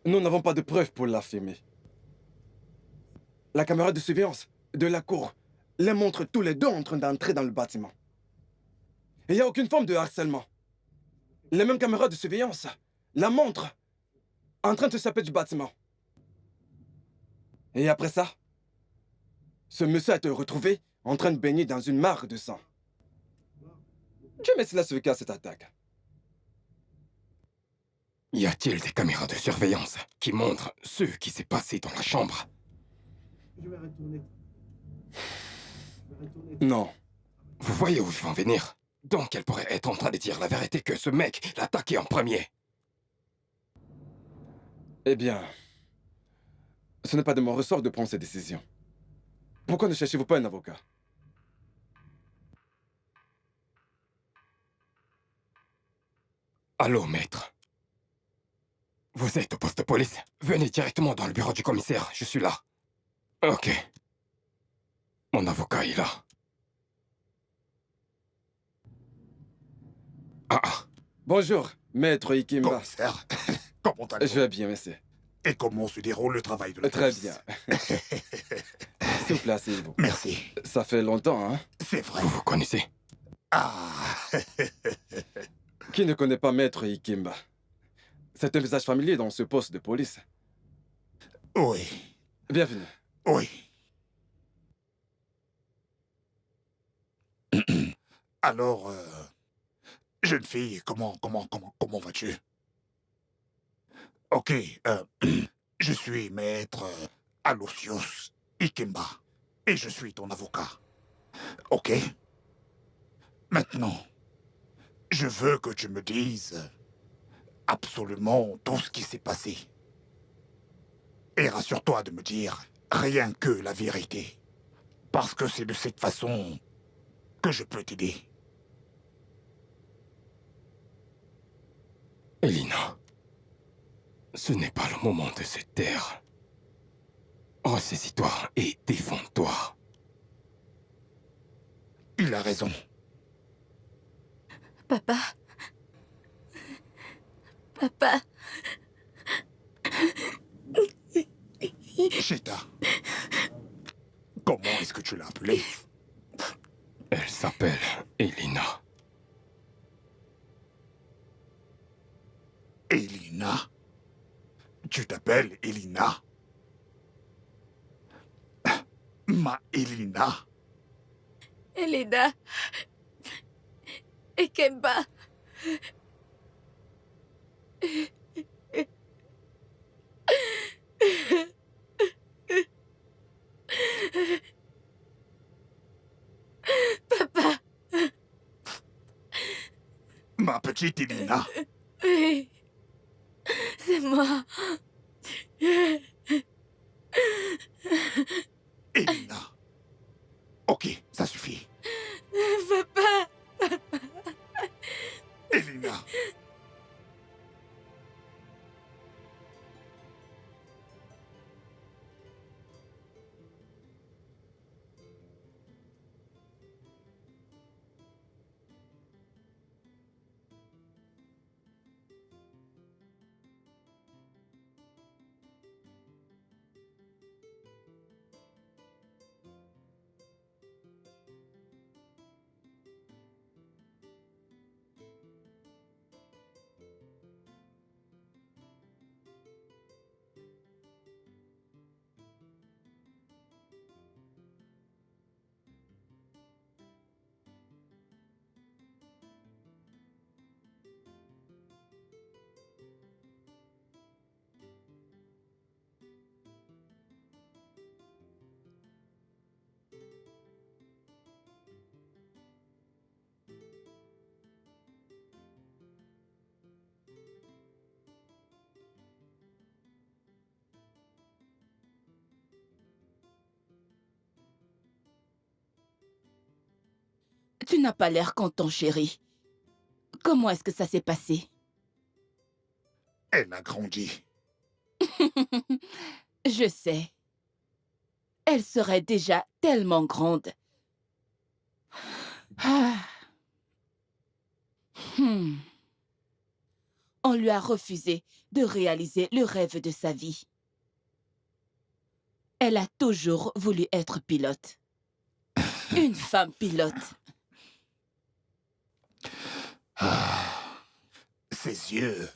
Nous n'avons pas de preuves pour l'affirmer. La caméra de surveillance de la cour les montre tous les deux en train d'entrer dans le bâtiment. Il n'y a aucune forme de harcèlement. Les mêmes caméras de surveillance la montrent en train de s'échapper du bâtiment. Et après ça, ce monsieur a été retrouvé en train de baigner dans une mare de sang. Dieu merci la survécu à cette attaque. Y a-t-il des caméras de surveillance qui montrent ce qui s'est passé dans la chambre? Non. Vous voyez où je veux en venir? Donc elle pourrait être en train de dire la vérité que ce mec l'a attaqué en premier. Eh bien, ce n'est pas de mon ressort de prendre ces décisions. Pourquoi ne cherchez-vous pas un avocat? Allô, maître. Vous êtes au poste de police? Venez directement dans le bureau du commissaire, je suis là. Ok. Mon avocat est là. Ah, Bonjour, maître Ikimba. Commissaire, comment Je allez-vous? vais bien, merci. Et comment se déroule le travail de la Très police? bien. S'il vous plaît, asseyez-vous. Merci. Ça fait longtemps, hein? C'est vrai. vous vous connaissez? Ah, Qui ne connaît pas maître Ikimba? C'est un visage familier dans ce poste de police. oui, Bienvenue. oui. Alors, jeune fille, comment vas-tu? Ok, je suis maître Aloysius Ikemba et je suis ton avocat. Ok? Maintenant, je veux que tu me dises absolument tout ce qui s'est passé. Et rassure-toi de me dire rien que la vérité. Parce que c'est de cette façon que je peux t'aider. Elina, ce n'est pas le moment de se taire. Ressaisis-toi et défends-toi. Il a raison. Papa. Papa. Cheta. Comment est-ce que tu l'as appelée? Elle s'appelle Elina. Elina? Tu t'appelles Elina? Ma Elina. Elina. Et Kemba. Papa. Ma petite Elina. Oui. C'est moi. Elina. Ok, ça suffit. Papa. Elina. Tu n'as pas l'air content, chérie. Comment est-ce que ça s'est passé? Elle a grandi. Je sais. Elle serait déjà tellement grande. Ah. On lui a refusé de réaliser le rêve de sa vie. Elle a toujours voulu être pilote. Une femme pilote. Ses yeux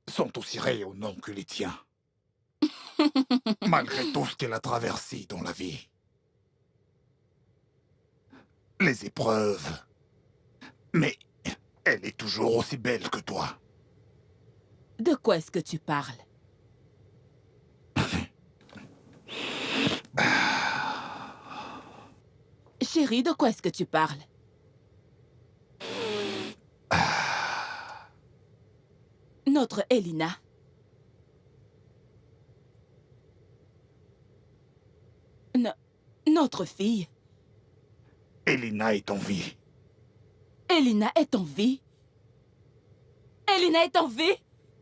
sont aussi rayonnants que les tiens. Malgré tout ce qu'elle a traversé dans la vie. Les épreuves. Mais elle est toujours aussi belle que toi. De quoi est-ce que tu parles? Chérie, de quoi est-ce que tu parles? Notre Elina. Notre fille. Elina est en vie. Elina est en vie? Elina est en vie?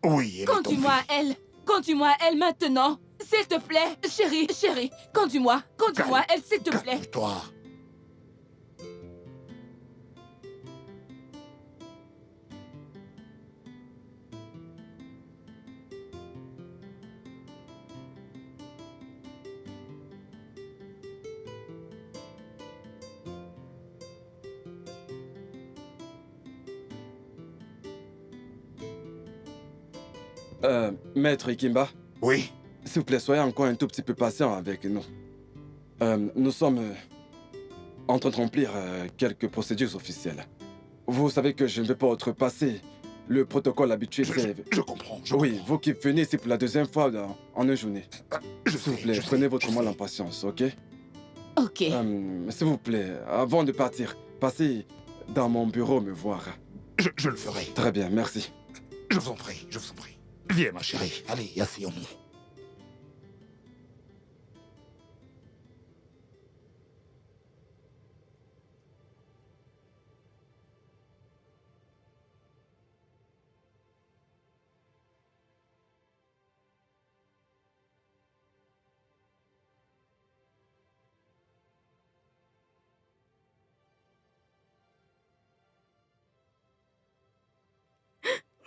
Oui, elle est en vie. Conduis-moi à elle. Conduis-moi à elle maintenant. S'il te plaît. Chérie, chérie. Conduis-moi. Conduis-moi à elle, s'il te plaît. Calme-toi. Maître Ikimba, Oui. s'il vous plaît, soyez encore un tout petit peu patient avec nous. Nous sommes en train de remplir quelques procédures officielles. Vous savez que je ne vais pas outrepasser le protocole habituel. Je comprends. Oui, vous qui venez ici pour la deuxième fois en une journée. S'il S'il vous plaît, prenez votre mal en patience, ok? Ok. S'il vous plaît, avant de partir, passez dans mon bureau me voir. Je le ferai. Très bien, merci. Je vous en prie, je vous en prie. Viens, ma chérie. Allez, asseyons-nous.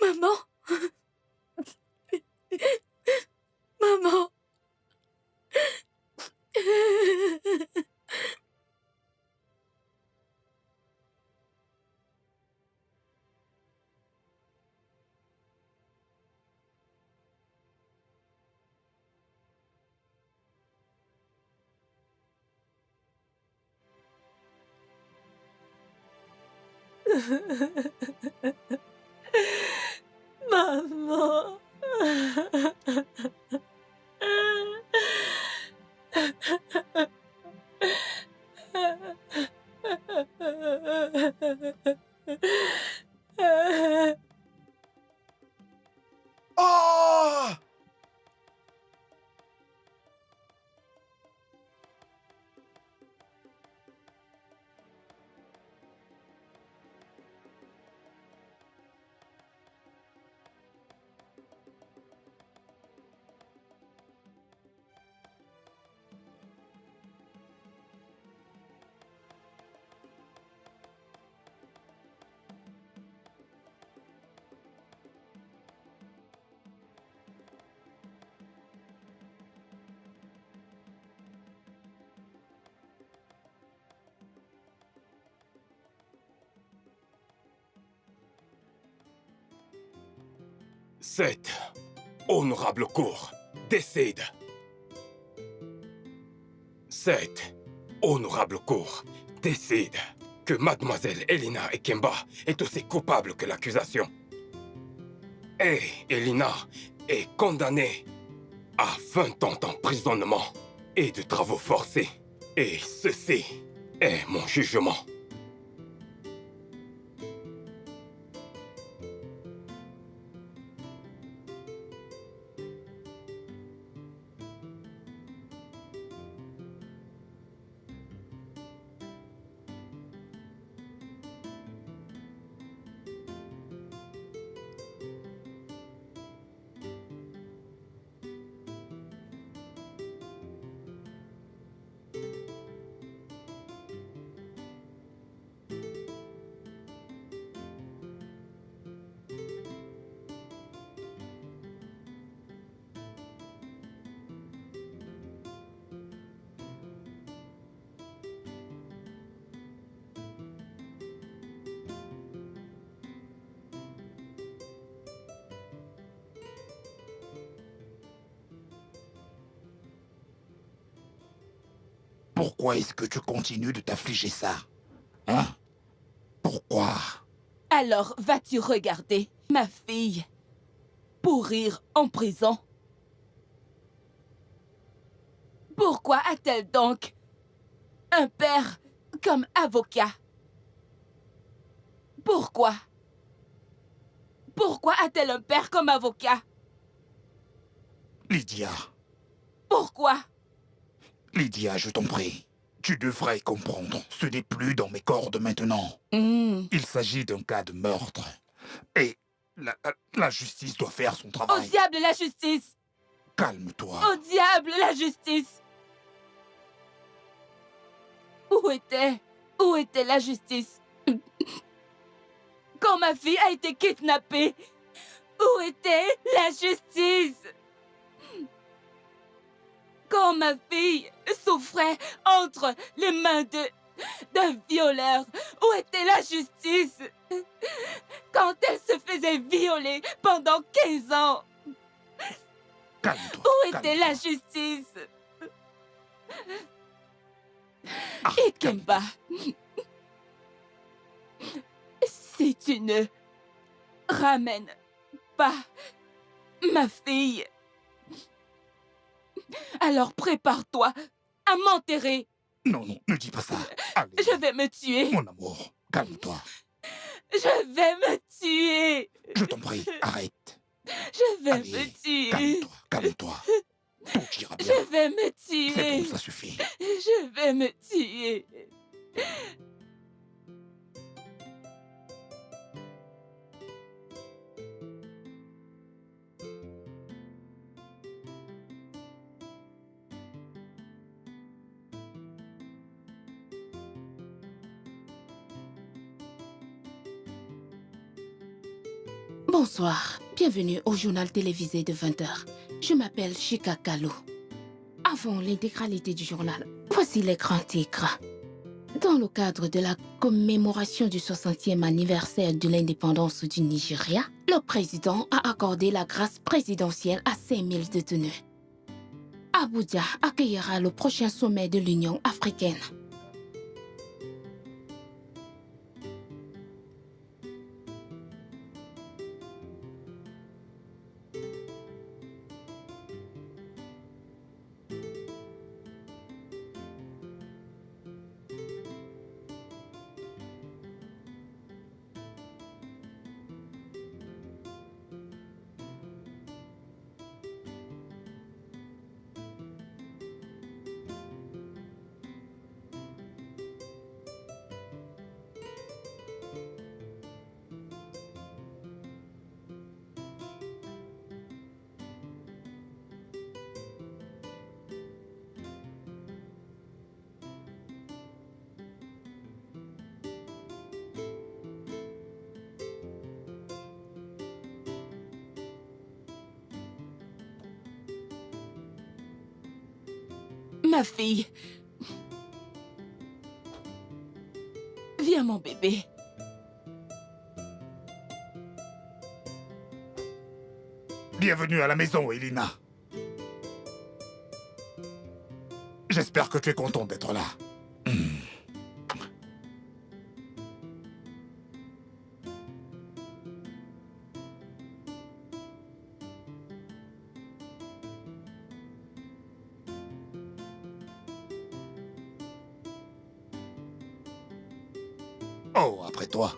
Maman. Maman. Oh! Cette honorable cour décide. Cette honorable cour décide que mademoiselle Elina Ekemba est aussi coupable que l'accusation. Et Elina est condamnée à 20 ans d'emprisonnement et de travaux forcés. Et ceci est mon jugement. Pourquoi est-ce que tu continues de t'affliger ça? Hein? Pourquoi? Alors vas-tu regarder ma fille pourrir en prison? Pourquoi a-t-elle donc un père comme avocat? Pourquoi? Pourquoi a-t-elle un père comme avocat? Lydia, Pourquoi? Lydia, je t'en prie. Tu devrais comprendre. Ce n'est plus dans mes cordes maintenant. Il s'agit d'un cas de meurtre. Et la justice doit faire son Au travail. diable la justice! Calme-toi. Au diable la justice! Où était la justice? Quand ma fille a été kidnappée, où était la justice? Quand ma fille souffrait entre les mains d'un violeur, où était la justice? Quand elle se faisait violer pendant 15 ans, Calme-toi. où était calme-toi. la justice? Ah, Ekemba, si tu ne ramènes pas ma fille, alors prépare-toi à m'enterrer. Non, non, ne dis pas ça. Allez, Je vais me tuer. mon amour, calme-toi. Je vais me tuer. Je t'en prie, arrête. Je vais Allez, me tuer. calme-toi, calme-toi. Tout ira bien. Je vais me C'est tuer. bon, ça suffit. Je vais me tuer. Bonsoir, bienvenue au journal télévisé de 20h. Je m'appelle Chika Kalou. Avant l'intégralité du journal, voici les grands titres. Dans le cadre de la commémoration du 60e anniversaire de l'indépendance du Nigeria, le président a accordé la grâce présidentielle à 5000 détenus. Abuja accueillera le prochain sommet de l'Union africaine. Ma fille. Viens, mon bébé. Bienvenue à la maison, Elina. J'espère que tu es contente d'être là. Oh, après toi.